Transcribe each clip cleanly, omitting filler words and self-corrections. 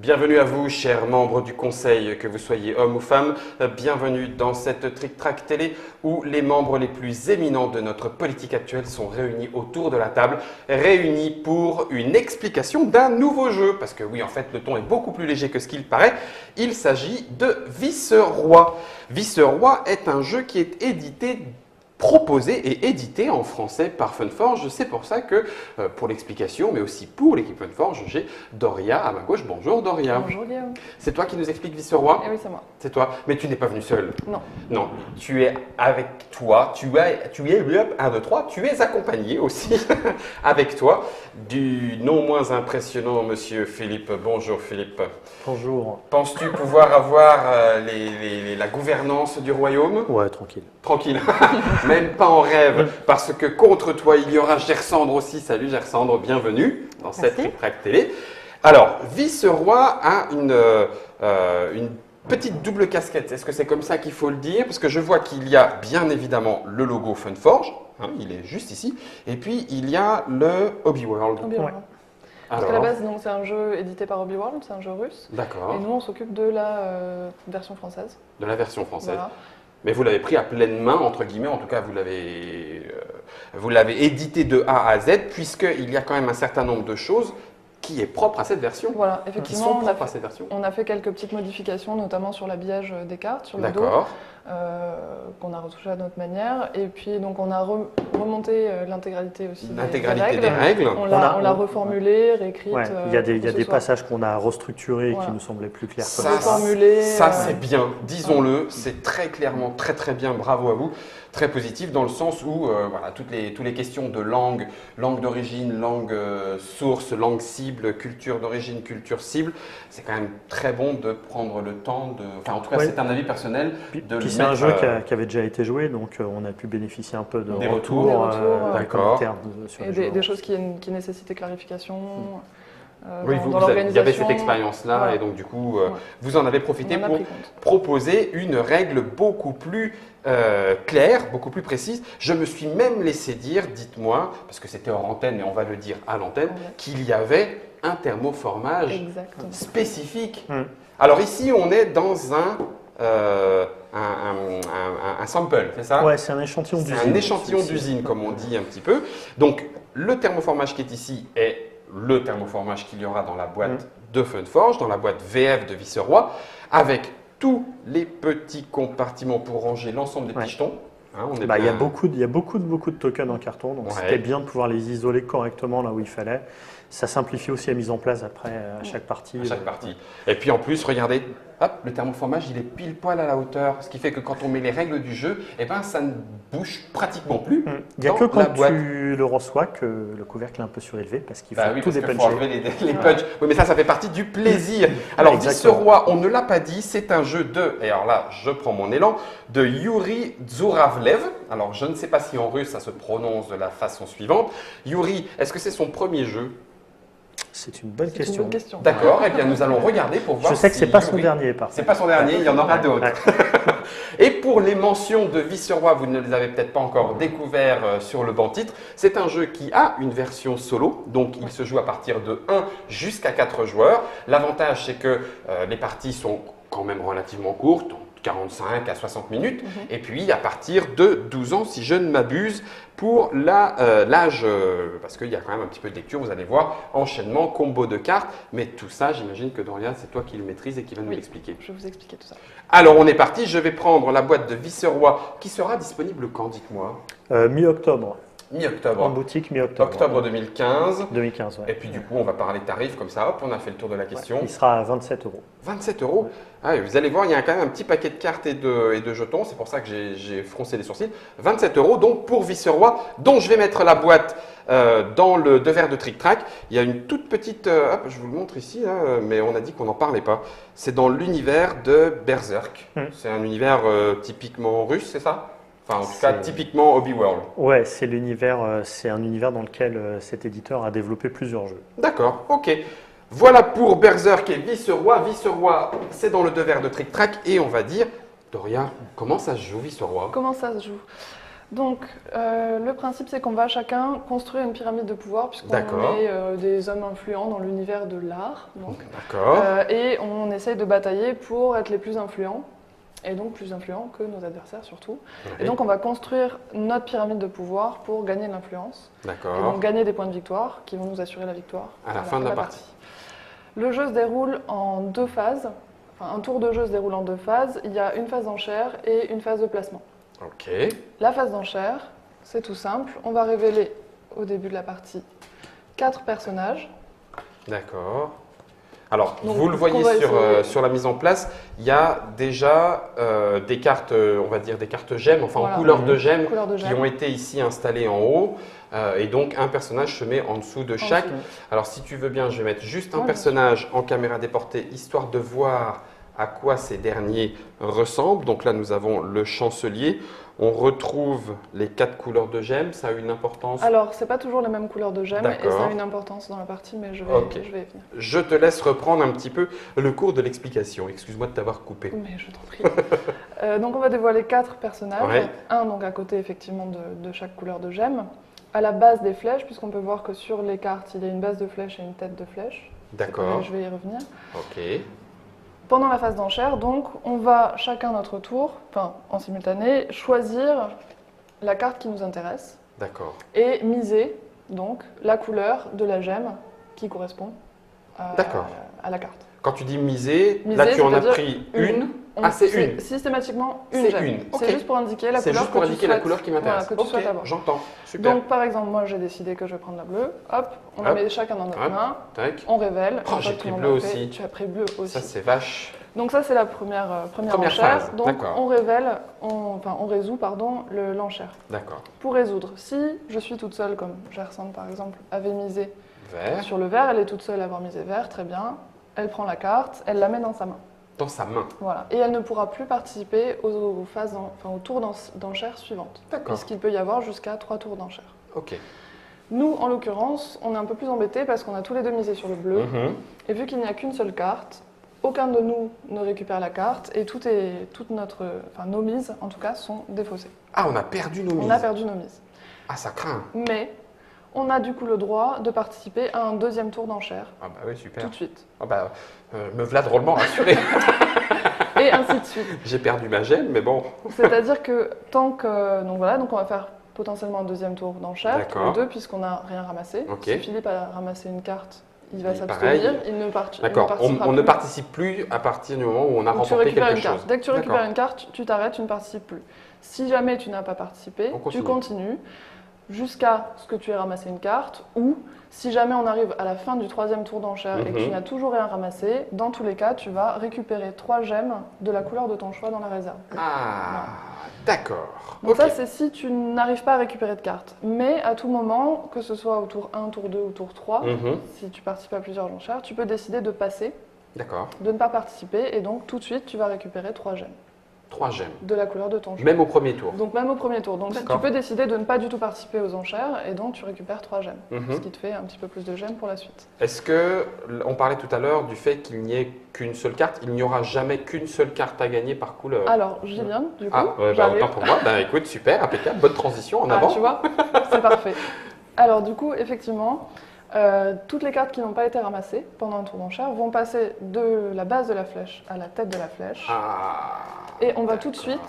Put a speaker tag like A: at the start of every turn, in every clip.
A: Bienvenue à vous, chers membres du conseil, que vous soyez homme ou femme. Bienvenue dans cette Trick Track télé où les membres les plus éminents de notre politique actuelle sont réunis autour de la table, réunis pour une explication d'un nouveau jeu. Parce que oui, en fait, le ton est beaucoup plus léger que ce qu'il paraît. Il s'agit de Vice-Roi. Vice-Roi est un jeu qui est proposé et édité en français par Funforge. C'est pour ça que, pour l'explication, mais aussi pour l'équipe Funforge, j'ai Doria à ma gauche. Bonjour Doria.
B: Bonjour Guillaume.
A: C'est toi qui nous expliques Vice-Roi?
B: Eh oui, c'est moi.
A: C'est toi. Mais tu n'es pas venu seul.
B: Non.
A: Non, tu es avec toi. Tu es 1, 2, 3. Tu es accompagné aussi avec toi du non moins impressionnant monsieur Philippe. Bonjour Philippe.
C: Bonjour.
A: Penses-tu pouvoir avoir la gouvernance du royaume?
C: Ouais, tranquille.
A: Tranquille, même pas en rêve, parce que contre toi, il y aura Gersandre aussi. Salut Gersandre, bienvenue dans cette Trick Track télé. Alors, Vice-Roi a une petite double casquette. Est-ce que c'est comme ça qu'il faut le dire? Parce que je vois qu'il y a bien évidemment le logo Funforge, hein, il est juste ici, et puis il y a le Hobby World.
B: Hobbyworld. Parce qu'à la base, c'est un jeu édité par Hobbyworld, c'est un jeu russe.
A: D'accord.
B: Et nous, on s'occupe de la version française.
A: De la version française.
B: Voilà.
A: Mais vous l'avez pris à pleine main, entre guillemets, en tout cas vous l'avez édité de A à Z, puisqu'il y a quand même un certain nombre de choses qui est propre à cette version.
B: Voilà,
A: Qui sont
B: effectivement,
A: propres à cette version.
B: on a fait quelques petites modifications, notamment sur l'habillage des cartes, sur le dos,
A: D'accord.
B: qu'on a retouché à notre manière. Et puis, donc, on a remonté l'intégralité aussi
A: L'intégralité des règles.
B: On l'a reformulé, réécrite.
C: Ouais, il y a des passages qu'on a restructurés et qui nous semblaient plus clairs.
A: Ça, c'est bien, disons-le, c'est très clairement, très très bien, bravo à vous. Très positif dans le sens où voilà, toutes les questions de langue d'origine, langue source, langue cible, culture d'origine, culture cible, c'est quand même très bon de prendre le temps de... Enfin, en tout cas, c'est un avis personnel.
C: Puis c'est un jeu qui avait déjà été joué, donc on a pu bénéficier un peu de
A: des
C: retours,
A: des
C: commentaires sur le jeu.
B: Des choses qui nécessitaient clarification.
A: Oui, il y avait cette expérience-là, voilà. Et donc du coup, vous en avez profité pour proposer une règle beaucoup plus claire, beaucoup plus précise. Je me suis même laissé dire, dites-moi, parce que c'était hors antenne et on va le dire à l'antenne, qu'il y avait un thermoformage spécifique. Alors ici, on est dans un sample, c'est ça?
C: Ouais, c'est un échantillon d'usine.
A: C'est un échantillon d'usine, comme on dit un petit peu. Donc, le thermoformage qui est ici est le thermoformage qu'il y aura dans la boîte de Funforge, dans la boîte VF de Vice-Roi, avec tous les petits compartiments pour ranger l'ensemble des petits jetons. Hein,
C: il y a beaucoup de tokens en carton, donc c'était bien de pouvoir les isoler correctement là où il fallait. Ça simplifie aussi la mise en place après à chaque partie.
A: À chaque partie. Et puis en plus, regardez, hop, le thermoformage, il est pile poil à la hauteur, ce qui fait que quand on met les règles du jeu, eh ben, ça ne bouge pratiquement plus.
C: Il n'y a que quand tu le reçois que le couvercle est un peu surélevé parce qu'il faut tout dépuncher.
A: Faut enlever les punches. Oui, mais ça fait partie du plaisir. Alors, Vice-Roi, on ne l'a pas dit, c'est un jeu et alors là, je prends mon élan, de Yuri Dzuravlev. Alors, je ne sais pas si en russe, ça se prononce de la façon suivante. Yuri, est-ce que c'est son premier jeu?
C: C'est une bonne question.
A: D'accord, et bien nous allons regarder pour voir.
C: Je sais que c'est pas son dernier, par contre.
A: C'est pas son dernier, il y en aura d'autres. Et pour les mentions de Vice-Roi, vous ne les avez peut-être pas encore découverts sur le banc titre. C'est un jeu qui a une version solo, donc il se joue à partir de 1 jusqu'à 4 joueurs. L'avantage, c'est que les parties sont quand même relativement courtes, 45 à 60 minutes, et puis à partir de 12 ans, si je ne m'abuse, pour l'âge, parce qu'il y a quand même un petit peu de lecture, vous allez voir, enchaînement, combo de cartes, mais tout ça, j'imagine que Dorian, c'est toi qui le maîtrise et qui va nous l'expliquer.
B: Je vais vous expliquer tout ça.
A: Alors, on est parti, je vais prendre la boîte de Vice-Roi, qui sera disponible quand, dites-moi?
C: Mi-octobre.
A: Mi-octobre.
C: En boutique, mi-octobre.
A: Octobre 2015.
C: 2015, ouais.
A: Et puis du coup, on va parler tarifs comme ça. Hop, on a fait le tour de la question.
C: Il sera à 27 €.
A: 27 €. Ah, vous allez voir, il y a quand même un petit paquet de cartes et de jetons. C'est pour ça que j'ai froncé les sourcils. 27 € donc pour Vice-Roi, dont je vais mettre la boîte dans le devers de Trick Track. Il y a une toute petite... hop, je vous le montre ici, là, mais on a dit qu'on n'en parlait pas. C'est dans l'univers de Berserk. C'est un univers typiquement russe, c'est ça? Enfin, en tout cas, typiquement Hobby World.
C: Ouais, c'est un univers dans lequel cet éditeur a développé plusieurs jeux.
A: D'accord, ok. Voilà pour Berserk et Vice-Roi. Vice-Roi, c'est dans le devers de Trick Track. Et on va dire, Doria, comment ça se joue Vice-Roi?
B: Comment ça se joue? Donc, le principe, c'est qu'on va chacun construire une pyramide de pouvoir, puisqu'on est des hommes influents dans l'univers de l'art.
A: D'accord.
B: Et on essaye de batailler pour être les plus influents, et donc plus influents que nos adversaires surtout.
A: Oui.
B: Et donc, on va construire notre pyramide de pouvoir pour gagner de l'influence.
A: D'accord.
B: Et donc, gagner des points de victoire qui vont nous assurer la victoire
A: à la fin de la partie.
B: Le jeu se déroule en 2 phases. Enfin, un tour de jeu se déroule en 2 phases. Il y a une phase d'enchère et une phase de placement.
A: Ok.
B: La phase d'enchère, c'est tout simple. On va révéler au début de la partie 4 personnages.
A: D'accord. Alors,
B: Donc,
A: vous le voyez sur la mise en place, il y a déjà des cartes, on va dire des cartes gemmes, enfin en couleur de gemmes, qui ont été ici installées en haut. Et donc, un personnage se met en dessous de chaque. Alors, si tu veux bien, je vais mettre juste un personnage en caméra déportée, histoire de voir à quoi ces derniers ressemblent. Donc là, nous avons le chancelier. On retrouve les 4 couleurs de gemmes. Ça a une importance?
B: Alors, ce n'est pas toujours la même couleur de gemmes et ça a une importance dans la partie, mais je vais y venir.
A: Je te laisse reprendre un petit peu le cours de l'explication. Excuse-moi de t'avoir coupé.
B: Mais je t'en prie. Donc, on va dévoiler 4 personnages. Ouais. Un donc, à côté, effectivement, de chaque couleur de gemme. À la base des flèches, puisqu'on peut voir que sur les cartes, il y a une base de flèche et une tête de flèche.
A: D'accord.
B: Je vais y revenir.
A: Ok.
B: Pendant la phase d'enchère, donc, on va chacun notre tour, enfin en simultané, choisir la carte qui nous intéresse.
A: D'accord.
B: Et miser donc la couleur de la gemme qui correspond à la carte.
A: Quand tu dis miser, là tu en as pris une. C'est une.
B: Systématiquement une gemme. C'est juste pour indiquer la couleur.
A: C'est juste pour indiquer la couleur qui m'intéresse.
B: Voilà, que tu souhaites avoir.
A: J'entends. Super.
B: Donc par exemple, moi j'ai décidé que je vais prendre la bleue. Hop, on la met chacun dans notre main.
A: Tac.
B: On révèle.
A: Oh, j'ai pris bleu aussi.
B: Tu as pris bleu aussi.
A: Ça c'est vache.
B: Donc ça c'est la première enchère.
A: Phase.
B: Donc on révèle, on résout l'enchère.
A: D'accord.
B: Pour résoudre, si je suis toute seule, comme Gersande par exemple avait misé
A: vert
B: sur le vert, elle est toute seule à avoir misé vert, très bien. Elle prend la carte, elle la met dans sa main.
A: Dans sa main.
B: Voilà. Et elle ne pourra plus participer aux tours d'enchères suivantes.
A: D'accord.
B: Puisqu'il peut y avoir jusqu'à 3 tours d'enchères.
A: Ok.
B: Nous, en l'occurrence, on est un peu plus embêtés parce qu'on a tous les deux misé sur le bleu. Et vu qu'il n'y a qu'une seule carte, aucun de nous ne récupère la carte et nos mises, en tout cas, sont défaussées.
A: Ah, on a perdu nos mises.
B: On a perdu nos mises.
A: Ah, ça craint.
B: Mais on a du coup le droit de participer à un 2e tour d'enchère.
A: Ah bah oui, super.
B: Tout de suite.
A: Ah bah, me voilà drôlement rassuré.
B: Et ainsi de suite.
A: J'ai perdu ma gemme, mais bon.
B: C'est-à-dire que donc on va faire potentiellement un 2e tour d'enchère, tous les deux, puisqu'on n'a rien ramassé.
A: Okay.
B: Si Philippe a ramassé une carte, il va s'abstenir, il ne participera plus.
A: On ne participe plus à partir du moment où on a remporté quelque chose.
B: Dès que tu récupères une carte, tu t'arrêtes, tu ne participes plus. Si jamais tu n'as pas participé, tu continues jusqu'à ce que tu aies ramassé une carte, ou si jamais on arrive à la fin du 3e tour d'enchère et que tu n'as toujours rien ramassé, dans tous les cas, tu vas récupérer 3 gemmes de la couleur de ton choix dans la réserve.
A: Ah, d'accord.
B: Donc ça, c'est si tu n'arrives pas à récupérer de cartes. Mais à tout moment, que ce soit au tour 1, tour 2 ou tour 3, si tu participes à plusieurs enchères, tu peux décider de passer, de ne pas participer, et donc tout de suite, tu vas récupérer 3 gemmes.
A: 3 gemmes.
B: De la couleur de ton choix.
A: Même au premier tour.
B: Donc même au premier tour. Donc tu peux décider de ne pas du tout participer aux enchères et donc tu récupères 3 gemmes. Ce qui te fait un petit peu plus de gemmes pour la suite.
A: Est-ce que, on parlait tout à l'heure du fait qu'il n'y ait qu'une seule carte, il n'y aura jamais qu'une seule carte à gagner par couleur?
B: Alors j'y viens du coup.
A: Autant pour moi. Écoute, super, impeccable, bonne transition, en avant.
B: Tu vois, c'est parfait. Alors du coup, effectivement, toutes les cartes qui n'ont pas été ramassées pendant un tour d'enchère vont passer de la base de la flèche à la tête de la flèche. Et on va tout de suite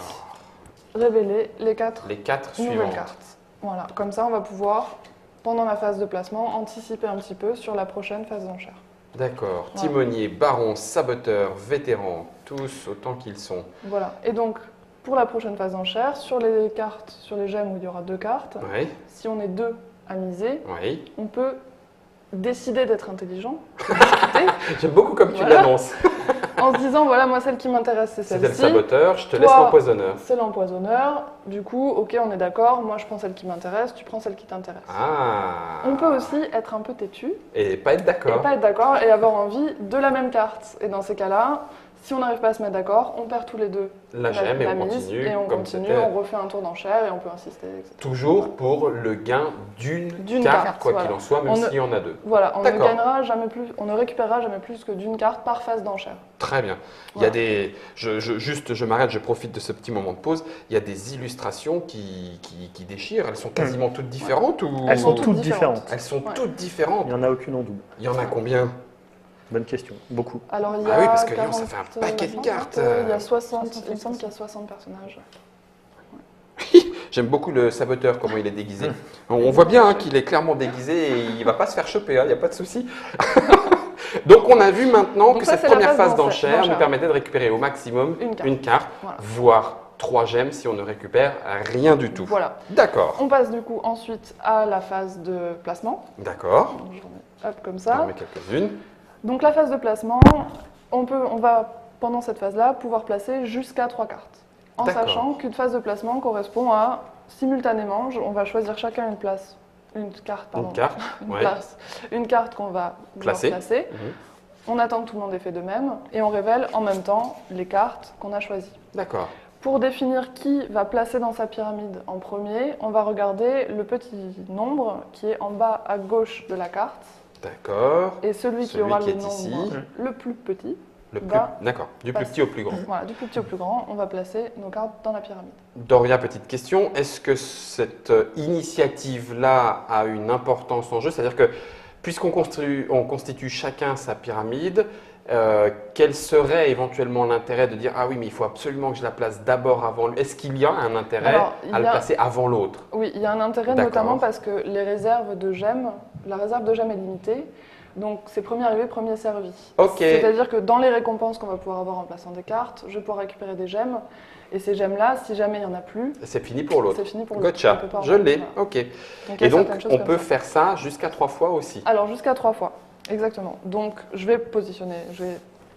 B: révéler les 4 nouvelles cartes. Voilà, comme ça on va pouvoir, pendant la phase de placement, anticiper un petit peu sur la prochaine phase d'enchère.
A: D'accord, timonier, baron, saboteur, vétéran, tous autant qu'ils sont.
B: Voilà, et donc pour la prochaine phase d'enchère, sur les cartes, sur les gemmes où il y aura 2 cartes, si on est 2 à miser, on peut décider d'être intelligent.
A: J'aime beaucoup comme tu l'annonces.
B: En se disant, voilà, moi, celle qui m'intéresse, c'est celle-ci.
A: C'est le saboteur, je te laisse l'empoisonneur.
B: C'est l'empoisonneur. Du coup, ok, on est d'accord, moi, je prends celle qui m'intéresse, tu prends celle qui t'intéresse. On peut aussi être un peu têtu.
A: Et pas être d'accord.
B: Et avoir envie de la même carte. Et dans ces cas-là, Si on n'arrive pas à se mettre d'accord, on perd tous les deux
A: la gemme et on
B: mise,
A: continue.
B: et on
A: comme
B: continue,
A: c'était.
B: on refait un tour d'enchère et on peut insister, etc.
A: Toujours pour le gain d'une carte, quoi qu'il en soit, même s'il y en a deux.
B: Voilà, on ne gagnera jamais plus, on ne récupérera jamais plus que d'une carte par phase d'enchère.
A: Très bien. Voilà. Il y a des, je m'arrête, je profite de ce petit moment de pause. Il y a des illustrations qui déchirent. Elles sont quasiment toutes différentes ou...
C: Elles sont toutes différentes.
A: Elles sont toutes différentes.
C: Il n'y en a aucune en double.
A: Il y en a combien?
C: Bonne question. Beaucoup.
B: Alors, il y a
A: oui, parce que
B: 40,
A: ça fait un paquet de cartes.
B: Il y a 60, il me semble qu'il y a 60 personnages.
A: J'aime beaucoup le saboteur, comment il est déguisé. On voit bien qu'il est clairement déguisé et il ne va pas se faire choper, il n'y a pas de souci. Donc, on a vu maintenant que cette première phase d'enchère nous permettait de récupérer au maximum une carte, voilà. Voire 3 gemmes si on ne récupère rien du tout.
B: Voilà.
A: D'accord.
B: On passe du coup ensuite à la phase de placement.
A: D'accord.
B: Hop, comme ça.
A: On en met quelques-unes.
B: Donc la phase de placement, on va pendant cette phase-là pouvoir placer jusqu'à 3 cartes. En sachant qu'une phase de placement correspond à, simultanément, on va choisir chacun une carte qu'on va placer. On attend que tout le monde ait fait de même et on révèle en même temps les cartes qu'on a choisies.
A: D'accord.
B: Pour définir qui va placer dans sa pyramide en premier, on va regarder le petit nombre qui est en bas à gauche de la carte.
A: D'accord.
B: Et celui qui aura le nombre le plus petit.
A: D'accord, du plus petit au plus grand.
B: Voilà, du plus petit au plus grand, on va placer nos cartes dans la pyramide.
A: Doria, petite question, est-ce que cette initiative-là a une importance en jeu? C'est-à-dire que puisqu'on constitue chacun sa pyramide, quel serait éventuellement l'intérêt de dire « Ah oui, mais il faut absolument que je la place d'abord avant lui ». Est-ce qu'il y a un intérêt à le placer avant l'autre?
B: Oui, il y a un intérêt notamment parce que les réserves de gemmes, la réserve de gemmes est limitée. Donc, c'est premier arrivé, premier servi.
A: Okay.
B: C'est-à-dire que dans les récompenses qu'on va pouvoir avoir en plaçant des cartes, je vais pouvoir récupérer des gemmes. Et ces gemmes-là, si jamais il n'y en a plus,
A: c'est fini pour l'autre.
B: C'est fini pour l'autre.
A: Gotcha, je l'ai.
B: Voilà.
A: Ok. Et donc, on peut faire ça jusqu'à 3 fois aussi?
B: Alors, jusqu'à 3 fois, exactement. Donc, je vais positionner,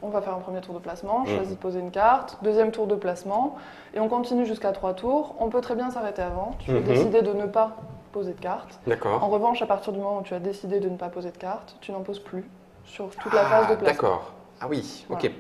B: on va faire un premier tour de placement, je choisis de poser une carte, deuxième tour de placement, et on continue jusqu'à 3 tours. On peut très bien s'arrêter avant. Tu peux décider de ne pas poser de carte.
A: D'accord.
B: En revanche, à partir du moment où tu as décidé de ne pas poser de carte, tu n'en poses plus sur toute la phase de placement.
A: D'accord. Ah oui, ok.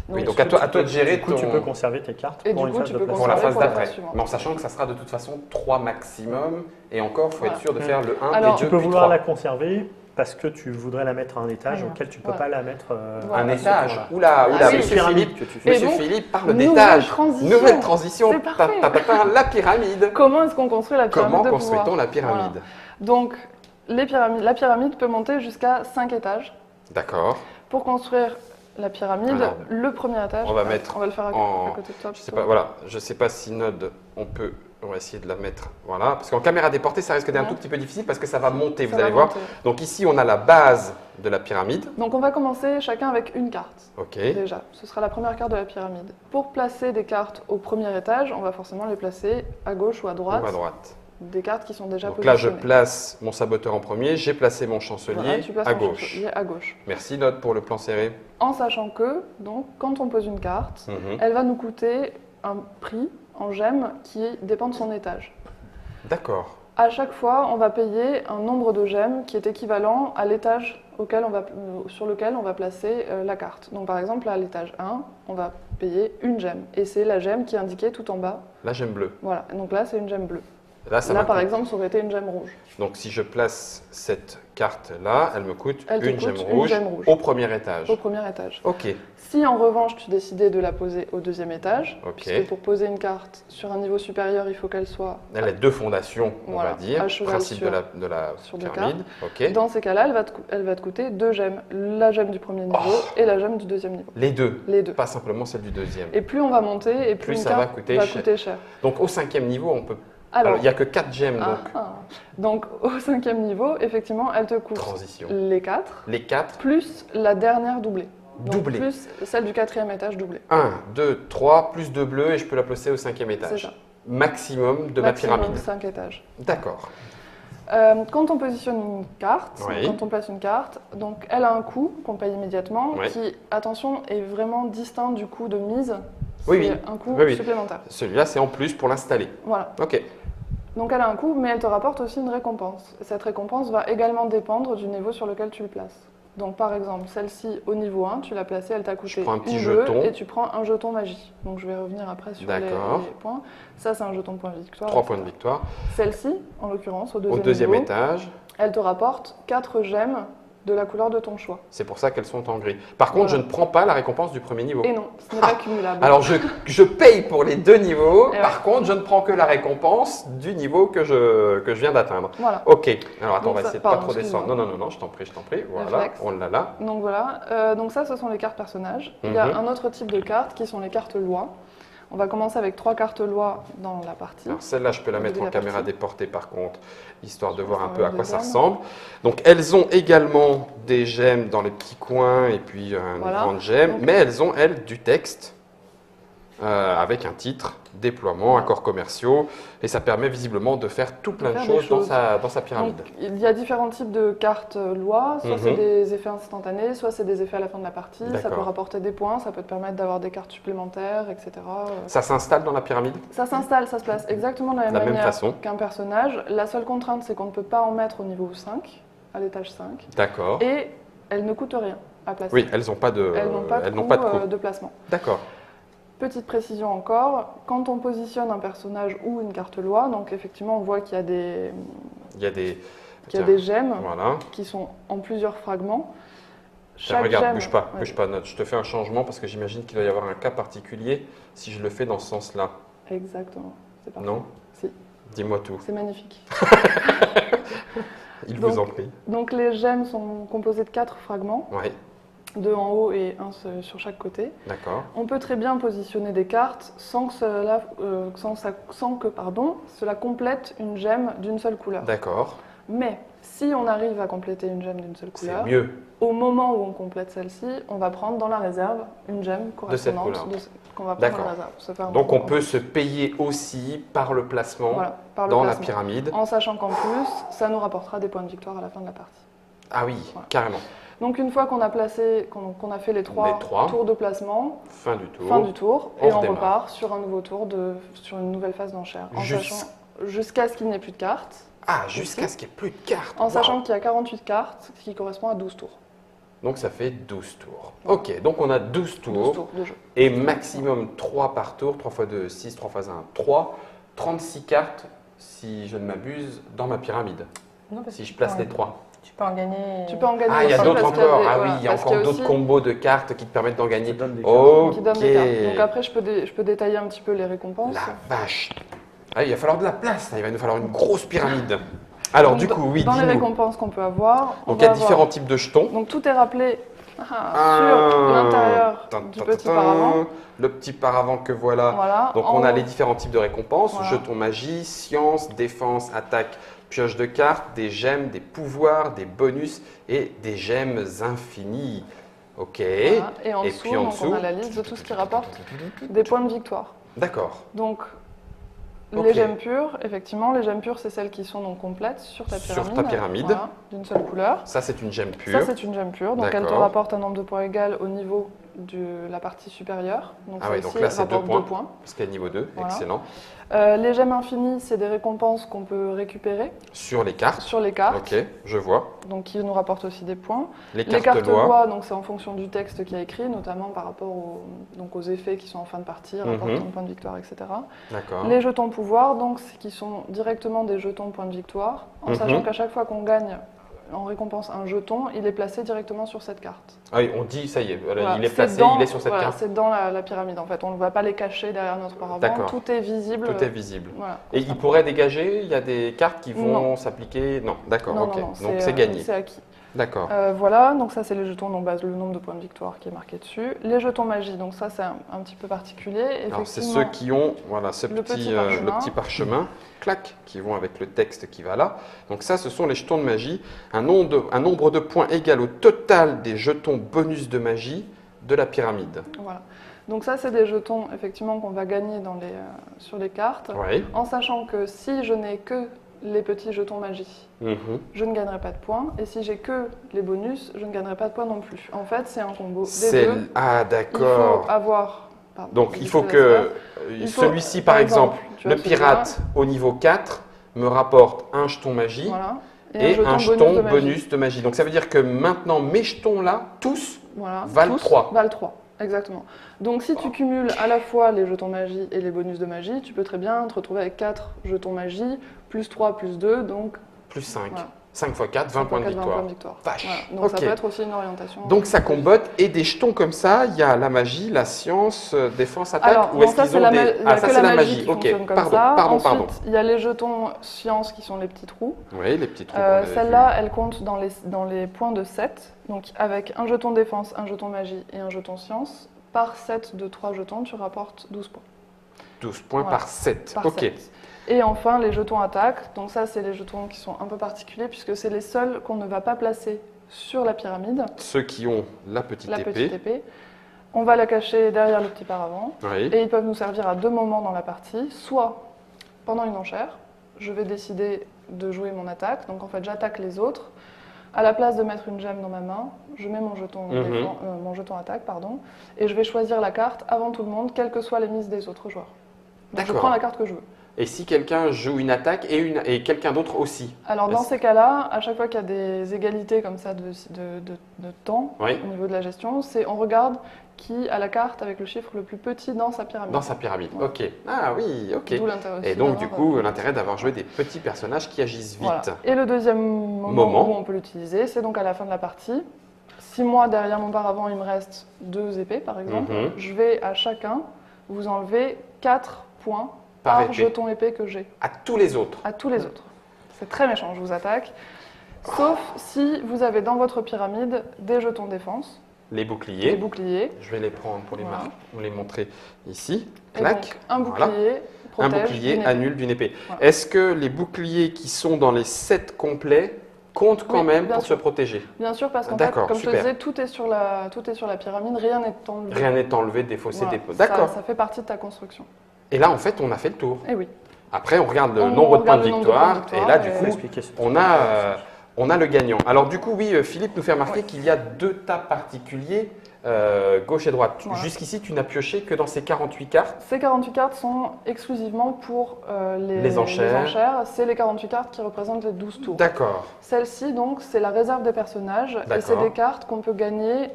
B: Voilà.
A: Donc à toi de gérer.
C: Du coup, tu peux conserver tes cartes
B: pour une phase de placement.
A: Pour la phase d'après. Mais en sachant que ça sera de toute façon 3 maximum. Et encore, il faut être sûr de faire le 1 et 2
C: tu peux vouloir la conserver parce que tu voudrais la mettre à un étage auquel tu ne peux pas la mettre
A: un étage. Oula, Monsieur Philippe parle d'étage. Nouvelle transition. La pyramide.
B: Comment est-ce qu'on construit la pyramide?
A: Comment construit-on la pyramide?
B: Donc, la pyramide peut monter jusqu'à 5 étages.
A: D'accord.
B: Pour construire la pyramide, le premier étage,
A: on va le
B: faire à côté de toi.
A: Je ne sais pas si Nod, on va essayer de la mettre, voilà, parce qu'en caméra déportée, ça risque d'être un tout petit peu difficile parce que ça va monter, vous allez voir. Donc ici, on a la base de la pyramide.
B: Donc on va commencer chacun avec une carte.
A: Ok.
B: Déjà, ce sera la première carte de la pyramide. Pour placer des cartes au premier étage, on va forcément les placer à gauche ou à droite.
A: Ou à droite.
B: Des cartes qui sont déjà
A: donc
B: positionnées.
A: Là, je place mon saboteur en premier, j'ai placé mon chancelier à gauche. Merci Nod pour le plan serré.
B: En sachant que, donc, quand on pose une carte, elle va nous coûter un prix en gemmes qui dépend de son étage.
A: D'accord.
B: À chaque fois, on va payer un nombre de gemmes qui est équivalent à l'étage sur lequel on va placer la carte. Donc par exemple, à l'étage 1, on va payer une gemme. Et c'est la gemme qui est indiquée tout en bas.
A: La gemme bleue.
B: Voilà, donc là, c'est une gemme bleue.
A: Là,
B: par exemple, ça aurait été une gemme rouge.
A: Donc, si je place cette carte-là, elle me coûte une gemme rouge au premier étage.
B: Au premier étage.
A: Ok.
B: Si en revanche, tu décidais de la poser au deuxième étage, puisque pour poser une carte sur un niveau supérieur, il faut qu'elle soit...
A: Elle a 2 fondations, on va dire, principe de la pyramide.
B: Okay. Dans ces cas-là, elle va te coûter 2 gemmes. La gemme du premier niveau et la gemme du deuxième niveau.
A: Les deux?
B: Les deux.
A: Pas simplement celle du deuxième.
B: Et plus on va monter, et plus une
A: ça
B: carte
A: va coûter cher. Donc, au 5e niveau, on peut... Alors, il n'y a que 4 gemmes, donc.
B: Donc, au 5e niveau, effectivement, elle te coûte les 4.
A: Les 4.
B: Plus la dernière doublée. Donc,
A: doublée.
B: Plus celle du 4e étage doublée.
A: 1, 2, 3, plus 2 bleus et je peux la placer au 5e étage.
B: C'est ça.
A: Maximum de ma pyramide.
B: 5 étages.
A: D'accord.
B: Quand on positionne une carte, quand on place une carte, donc elle a un coût qu'on paye immédiatement qui, attention, est vraiment distinct du coût de mise. C'est un coût supplémentaire.
A: Celui-là, c'est en plus pour l'installer.
B: Voilà.
A: Ok.
B: Donc elle a un coût, mais elle te rapporte aussi une récompense. Et cette récompense va également dépendre du niveau sur lequel tu le places. Donc par exemple, celle-ci au niveau 1, tu l'as placée, elle t'a coûté
A: un petit
B: une
A: jeton.
B: bleue et tu prends un jeton magie. Donc je vais revenir après sur les points. Ça, c'est un jeton point victoire.
A: 3 points de victoire.
B: Celle-ci, en l'occurrence, au
A: deuxième
B: niveau,
A: étage,
B: elle te rapporte 4 gemmes de la couleur de ton choix.
A: C'est pour ça qu'elles sont en gris. Par contre, je ne prends pas la récompense du premier niveau.
B: Et non, ce n'est pas cumulable.
A: Alors, je paye pour les 2 niveaux. Par contre, je ne prends que la récompense du niveau que je viens d'atteindre.
B: Voilà.
A: Ok. Alors, attends, on va essayer de pas trop descendre. Non, je t'en prie. Voilà,
B: Réflexe.
A: on l'a là.
B: Donc voilà. Donc ça, ce sont les cartes personnages. Il y a un autre type de cartes qui sont les cartes loi. On va commencer avec 3 cartes loi dans la partie.
A: Alors celle-là, je peux la mettre en caméra déportée par contre, histoire de voir un peu à quoi ça ressemble. Donc elles ont également des gemmes dans les petits coins et puis une grande gemme, mais elles ont, du texte avec un titre, déploiement, accords commerciaux, et ça permet visiblement de faire tout plein de choses dans sa pyramide.
B: Donc, il y a différents types de cartes loi, soit c'est des effets instantanés, soit c'est des effets à la fin de la partie, ça peut rapporter des points, ça peut te permettre d'avoir des cartes supplémentaires, etc.
A: Ça s'installe dans la pyramide?
B: Ça s'installe, ça se place exactement de la même manière qu'un personnage. La seule contrainte, c'est qu'on ne peut pas en mettre au niveau 5, à l'étage 5.
A: D'accord.
B: Et elles ne coûtent rien à placer.
A: Oui, elles n'ont pas de coût
B: de placement.
A: D'accord.
B: Petite précision encore, quand on positionne un personnage ou une carte loi, donc effectivement on voit qu'il y a des, gemmes qui sont en plusieurs fragments.
A: Regarde, gemme, bouge pas, note. Je te fais un changement parce que j'imagine qu'il doit y avoir un cas particulier si je le fais dans ce sens-là.
B: Exactement, c'est parfait.
A: Non?
B: Si.
A: Dis-moi tout.
B: C'est magnifique.
A: Vous en prie.
B: Donc les gemmes sont composées de 4 fragments.
A: Oui.
B: 2 en haut et 1 sur chaque côté.
A: D'accord.
B: On peut très bien positionner des cartes sans que cela complète une gemme d'une seule couleur.
A: D'accord.
B: Mais si on arrive à compléter une gemme d'une seule couleur,
A: c'est mieux.
B: Au moment où on complète celle-ci, on va prendre dans la réserve une gemme correspondante qu'on va prendre dans la réserve.
A: Donc on peut se payer aussi par le placement dans la pyramide.
B: En sachant qu'en plus, ça nous rapportera des points de victoire à la fin de la partie.
A: Ah oui, carrément.
B: Donc une fois qu'on a fait les 3 tours de placement,
A: fin du tour,
B: et on repart sur un nouveau tour, sur une nouvelle phase d'enchère, jusqu'à ce qu'il n'y ait plus de cartes.
A: Ah, jusqu'à ce qu'il n'y ait plus de cartes.
B: En sachant qu'il y a 48 cartes, ce qui correspond à 12 tours.
A: Donc ça fait 12 tours. Ok, donc on a 12 tours.
B: 12 tours de jeu.
A: Et maximum 3 par tour, 3 x 2, 6, 3 x 1, 3. 36 cartes, si je ne m'abuse, dans ma pyramide. Non, si je place les 3.
D: Tu peux en gagner.
A: Ah, il y a d'autres encore. Il y a encore d'autres combos de cartes qui te permettent d'en gagner. Qui donnent des cartes.
B: Donc après, je peux détailler un petit peu les récompenses.
A: La vache. Ah, il va falloir de la place, là. Il va nous falloir une grosse pyramide. Alors du coup, oui,
B: dans les récompenses qu'on peut avoir,
A: donc il y a différents types de jetons.
B: Donc tout est rappelé sur l'intérieur du petit paravent.
A: Le petit paravent que voilà. Donc on a les différents types de récompenses. Jetons magie, science, défense, attaque, pioche de cartes, des gemmes, des pouvoirs, des bonus et des gemmes infinies. Ok.
B: Voilà. Et en dessous, on a la liste de tout ce qui rapporte des points de victoire.
A: D'accord.
B: Donc les gemmes pures, effectivement, les gemmes pures, c'est celles qui sont donc complètes sur ta pyramide.
A: Sur ta pyramide.
B: D'une seule couleur.
A: Ça, c'est une gemme pure.
B: Ça, c'est une gemme pure. Donc, elle te rapporte un nombre de points égal au niveau de la partie supérieure. Donc,
A: donc là, c'est 2 points. Parce qu'elle est niveau 2. Voilà. Excellent.
B: Les gemmes infinies, c'est des récompenses qu'on peut récérer.
A: Sur les cartes.
B: Sur les cartes.
A: Ok, je vois.
B: Donc, qui nous rapportent aussi des points.
A: Les cartes loi,
B: donc c'est en fonction du texte qui est écrit, notamment par rapport aux effets qui sont en fin de partie, rapportant points de victoire, etc.
A: D'accord.
B: Les jetons pouvoir, donc, qui sont directement des jetons points de victoire, en sachant qu'à chaque fois qu'on gagne en récompense un jeton, il est placé directement sur cette carte.
A: Ah oui, on dit, ça y est, il est placé, il est sur cette carte.
B: C'est dans la pyramide en fait, on ne va pas les cacher derrière notre paravent, tout est visible.
A: Tout est visible.
B: Voilà,
A: et il pourrait dégager, il y a des cartes qui vont s'appliquer. Non, d'accord, ok. Donc c'est gagné.
B: C'est acquis.
A: D'accord.
B: Voilà, donc ça c'est les jetons dont base le nombre de points de victoire qui est marqué dessus. Les jetons magie, donc ça c'est un petit peu particulier.
A: Alors c'est ceux qui ont le petit parchemin, clac, qui vont avec le texte qui va là. Donc ça ce sont les jetons de magie, un nombre de points égal au total des jetons bonus de magie de la pyramide.
B: Voilà. Donc ça c'est des jetons effectivement qu'on va gagner sur les cartes, en sachant que si je n'ai que les petits jetons magie, je ne gagnerai pas de points. Et si j'ai que les bonus, je ne gagnerai pas de points non plus. En fait, c'est un combo des deux.
A: Ah, d'accord.
B: Il faut avoir...
A: Donc, il faut que celui-ci, par exemple, le pirate au niveau 4, me rapporte un jeton magie.
B: Voilà.
A: et un jeton bonus de magie. Donc ça veut dire que maintenant, mes jetons là, tous valent 3.
B: Valent 3, exactement. Donc si tu cumules à la fois les jetons magie et les bonus de magie, tu peux très bien te retrouver avec 4 jetons magie, plus 3, plus 2, donc...
A: Plus 5. 5 x 4, 20 points de victoire. Vache.
B: Voilà. Donc ça peut être aussi une orientation.
A: Donc ça combotte, et des jetons comme ça, il y a la magie, la science, défense, attaque.
B: Alors,
A: ou est-ce qu'ils ont des...
B: Ah, ça c'est la magie.
A: Ok, pardon.
B: Ensuite, il y a les jetons science qui sont les petits trous.
A: Oui, les petits trous.
B: Celle-là, elle compte dans les points de 7. Donc avec un jeton défense, un jeton magie et un jeton science, par 7 de 3 jetons, tu rapportes 12 points.
A: 12 points par 7. Ok.
B: 7. Et enfin, les jetons attaque. Donc ça, c'est les jetons qui sont un peu particuliers puisque c'est les seuls qu'on ne va pas placer sur la pyramide.
A: Ceux qui ont la petite épée.
B: On va la cacher derrière le petit paravent.
A: Oui.
B: Et ils peuvent nous servir à 2 moments dans la partie. Soit pendant une enchère, je vais décider de jouer mon attaque. Donc en fait, j'attaque les autres. À la place de mettre une gemme dans ma main, je mets mon jeton attaque, et je vais choisir la carte avant tout le monde, quelles que soient les mises des autres joueurs. Donc je prends la carte que je veux.
A: Et si quelqu'un joue une attaque et quelqu'un d'autre aussi?
B: Alors dans ces cas-là, à chaque fois qu'il y a des égalités comme ça de temps au niveau de la gestion, on regarde qui a la carte avec le chiffre le plus petit dans sa pyramide.
A: Dans sa pyramide, ok. Ah oui, ok.
B: D'où l'intérêt aussi.
A: Et donc du coup, l'intérêt d'avoir joué des petits personnages qui agissent vite.
B: Voilà. Et le deuxième moment où on peut l'utiliser, c'est donc à la fin de la partie. Si moi, derrière mon paravent, il me reste 2 épées par exemple, je vais à chacun vous enlever 4 points par jeton épée que j'ai.
A: À tous les autres?
B: À tous les autres. C'est très méchant, je vous attaque. Sauf si vous avez dans votre pyramide des jetons défense.
A: Les boucliers.
B: Les boucliers.
A: Je vais les prendre pour les montrer ici. Clac.
B: Donc, un bouclier protège.
A: Un bouclier annule d'une épée. Voilà. Est-ce que les boucliers qui sont dans les sets complets comptent quand même pour se protéger?
B: Bien sûr, parce qu'en fait, comme je te disais, tout est sur la pyramide, rien n'est enlevé.
A: Rien n'est enlevé, défaussé, déposé.
B: D'accord. Ça fait partie de ta construction.
A: Et là, en fait, on a fait le tour.
B: Eh oui.
A: Après, on regarde le nombre de points de victoire. Et là, du coup, on a le gagnant. Alors du coup, oui, Philippe nous fait remarquer qu'il y a 2 tas particuliers, gauche et droite. Voilà. Jusqu'ici, tu n'as pioché que dans ces 48 cartes.
B: Ces 48 cartes sont exclusivement pour les enchères. C'est les 48 cartes qui représentent les 12 tours.
A: D'accord.
B: Celle-ci, donc, c'est la réserve des personnages. Et c'est des cartes qu'on peut gagner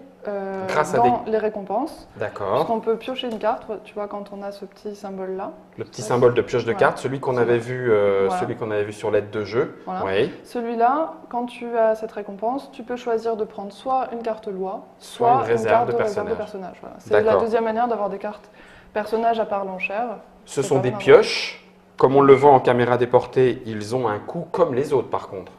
A: grâce à
B: les récompenses.
A: D'accord.
B: Parce qu'on peut piocher une carte, tu vois, quand on a ce petit symbole-là.
A: Le petit symbole de pioche de carte, celui qu'on avait vu, sur l'aide de jeu.
B: Voilà. Oui. Celui-là, quand tu as cette récompense, tu peux choisir de prendre soit une carte loi, soit une réserve de personnage. Voilà. C'est la deuxième manière d'avoir des cartes personnages à part l'enchère.
A: Ce sont des pioches. Comme on le vend en caméra déportée, ils ont un coût comme les autres par contre.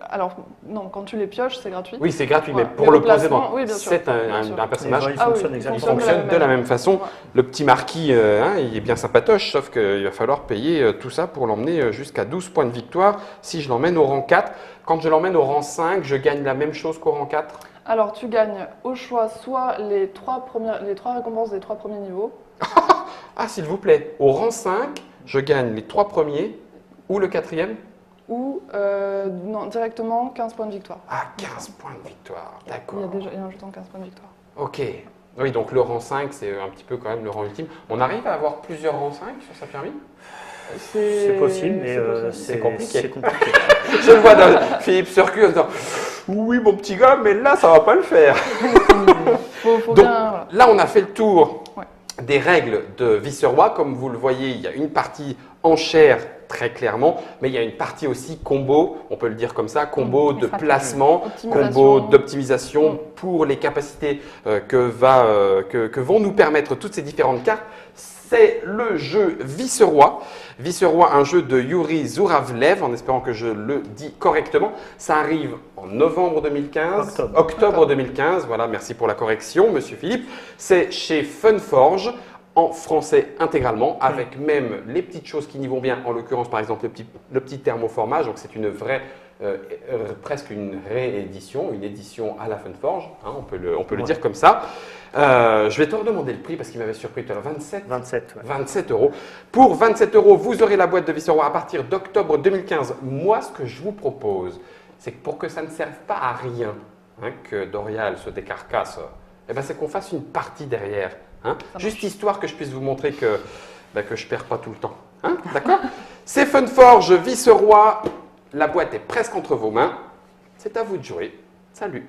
B: Alors, non, quand tu les pioches, c'est gratuit.
A: Oui, c'est gratuit, mais pour le poser dans un personnage,
C: il fonctionne
A: de la même façon. Ouais. Le petit marquis, il est bien sympatoche, sauf qu'il va falloir payer tout ça pour l'emmener jusqu'à 12 points de victoire si je l'emmène au rang 4. Quand je l'emmène au rang 5, je gagne la même chose qu'au rang 4?
B: Alors, tu gagnes au choix soit les 3 récompenses des 3 premiers niveaux.
A: Ah, s'il vous plaît, au rang 5, je gagne les 3 premiers ou le 4e?
B: Ou non, directement 15 points de victoire.
A: Ah, 15 points de victoire, d'accord.
B: Il y a un jeton de 15 points de victoire.
A: Ok. Oui, donc le rang 5, c'est un petit peu quand même le rang ultime. On arrive à avoir plusieurs rangs 5 sur sa pyramide?
C: C'est possible, mais c'est compliqué.
A: Je le vois dans Philippe Circuit en disant « Oui, mon petit gars, mais là, ça ne va pas le faire. » Donc là, on a fait le tour des règles de Vice-Roi. Comme vous le voyez, il y a une partie enchère très clairement, mais il y a une partie aussi combo, on peut le dire comme ça, combo de placement, combo d'optimisation pour les capacités que vont nous permettre toutes ces différentes cartes. C'est le jeu Vice-Roi. Vice-Roi, un jeu de Yuri Zouravlev, en espérant que je le dis correctement. Ça arrive en novembre 2015, octobre 2015. Voilà, merci pour la correction, monsieur Philippe. C'est chez Funforge, en français intégralement, avec même les petites choses qui n'y vont bien, en l'occurrence par exemple le petit thermoformage. Donc c'est une vraie, presque une réédition, une édition à la Funforge, hein, on peut le dire comme ça. Je vais te redemander le prix parce qu'il m'avait surpris tout à l'heure. 27 €. Pour 27 €, vous aurez la boîte de Vice-Roi à partir d'octobre 2015. Moi, ce que je vous propose, c'est que pour que ça ne serve pas à rien, hein, que Dorial se décarcasse, c'est qu'on fasse une partie derrière. Hein, juste histoire que je puisse vous montrer que je ne perds pas tout le temps. Hein, d'accord? C'est Funforge Vice-Roi. La boîte est presque entre vos mains. C'est à vous de jouer. Salut!